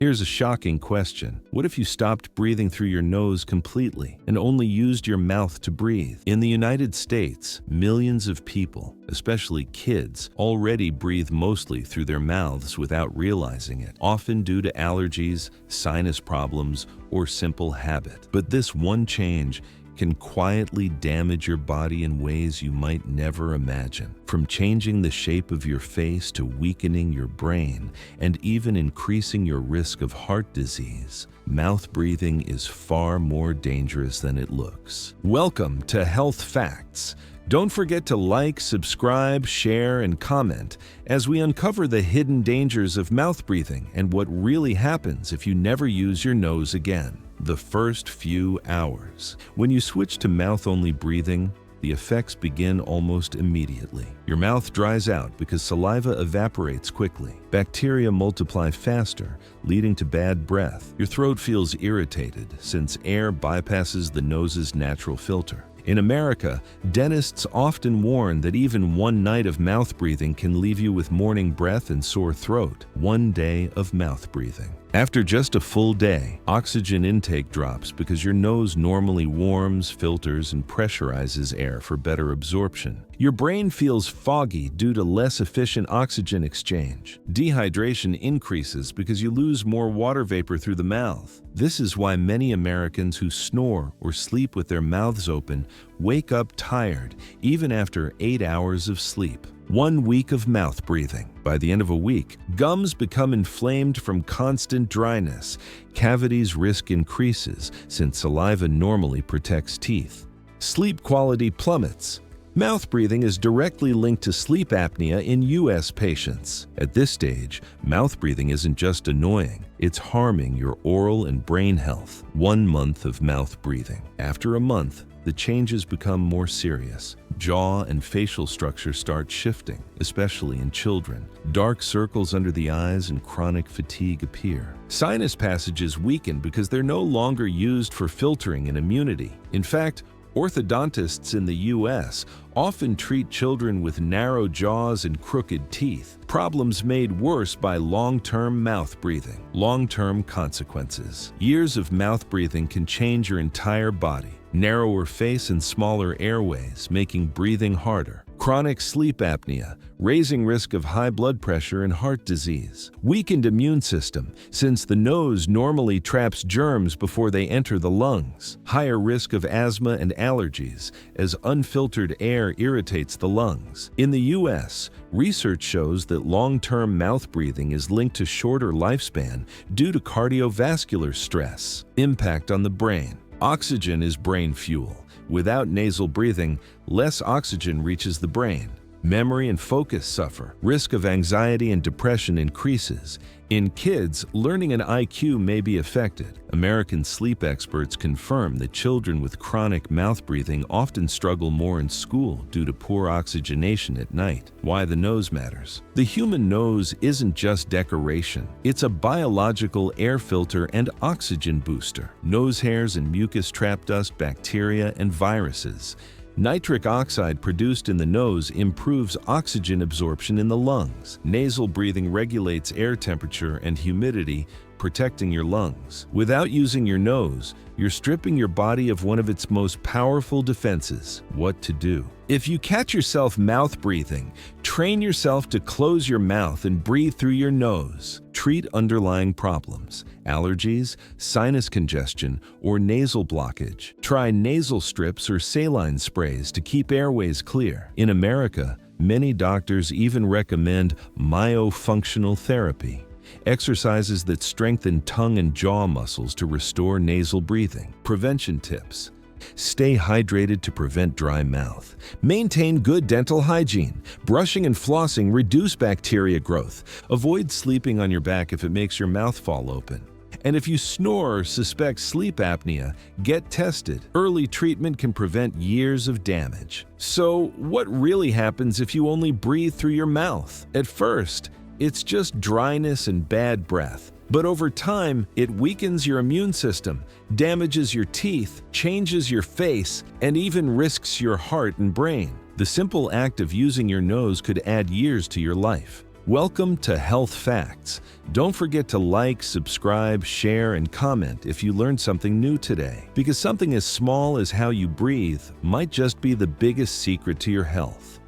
Here's a shocking question. What if you stopped breathing through your nose completely and only used your mouth to breathe? In the United States, millions of people, especially kids, already breathe mostly through their mouths without realizing it, often due to allergies, sinus problems, or simple habit. But this one change can quietly damage your body in ways you might never imagine. From changing the shape of your face to weakening your brain and even increasing your risk of heart disease, mouth breathing is far more dangerous than it looks. Welcome to Health Facts. Don't forget to like, subscribe, share, and comment as we uncover the hidden dangers of mouth breathing and what really happens if you never use your nose again. The first few hours. When you switch to mouth-only breathing, the effects begin almost immediately. Your mouth dries out because saliva evaporates quickly. Bacteria multiply faster, leading to bad breath. Your throat feels irritated since air bypasses the nose's natural filter. In America, dentists often warn that even one night of mouth breathing can leave you with morning breath and sore throat. One day of mouth breathing. After just a full day, oxygen intake drops because your nose normally warms, filters, and pressurizes air for better absorption. Your brain feels foggy due to less efficient oxygen exchange. Dehydration increases because you lose more water vapor through the mouth. This is why many Americans who snore or sleep with their mouths open wake up tired even after 8 hours of sleep. 1 week of mouth breathing. By the end of a week, gums become inflamed from constant dryness. Cavities risk increases since saliva normally protects teeth. Sleep quality plummets. Mouth breathing is directly linked to sleep apnea in U.S. patients. At this stage, mouth breathing isn't just annoying, it's harming your oral and brain health. 1 month of mouth breathing. After a month, the changes become more serious. Jaw and facial structure start shifting, especially in children. Dark circles under the eyes and chronic fatigue appear. Sinus passages weaken because they're no longer used for filtering and immunity. In fact, orthodontists in the U.S. often treat children with narrow jaws and crooked teeth, problems made worse by long-term mouth breathing. Long-term consequences. Years of mouth breathing can change your entire body. Narrower face and smaller airways, making breathing harder. Chronic sleep apnea, raising risk of high blood pressure and heart disease. Weakened immune system, since the nose normally traps germs before they enter the lungs. Higher risk of asthma and allergies, as unfiltered air irritates the lungs. In the U.S., research shows that long-term mouth breathing is linked to shorter lifespan due to cardiovascular stress. Impact on the brain. Oxygen is brain fuel. Without nasal breathing, less oxygen reaches the brain. Memory and focus suffer. Risk of anxiety and depression increases. In kids, learning and IQ may be affected. American sleep experts confirm that children with chronic mouth breathing often struggle more in school due to poor oxygenation at night. Why the nose matters. The human nose isn't just decoration. It's a biological air filter and oxygen booster. Nose hairs and mucus trap dust, bacteria, and viruses. Nitric oxide produced in the nose improves oxygen absorption in the lungs. Nasal breathing regulates air temperature and humidity, protecting your lungs. Without using your nose, you're stripping your body of one of its most powerful defenses. What to do? If you catch yourself mouth breathing, train yourself to close your mouth and breathe through your nose. Treat underlying problems, allergies, sinus congestion, or nasal blockage. Try nasal strips or saline sprays to keep airways clear. In America, many doctors even recommend myofunctional therapy, exercises that strengthen tongue and jaw muscles to restore nasal breathing. Prevention tips. Stay hydrated to prevent dry mouth. Maintain good dental hygiene. Brushing and flossing reduce bacteria growth. Avoid sleeping on your back if it makes your mouth fall open. And if you snore or suspect sleep apnea, get tested. Early treatment can prevent years of damage. So, what really happens if you only breathe through your mouth? At first, it's just dryness and bad breath. But over time, it weakens your immune system, damages your teeth, changes your face, and even risks your heart and brain. The simple act of using your nose could add years to your life. Welcome to Health Facts. Don't forget to like, subscribe, share, and comment if you learned something new today, because something as small as how you breathe might just be the biggest secret to your health.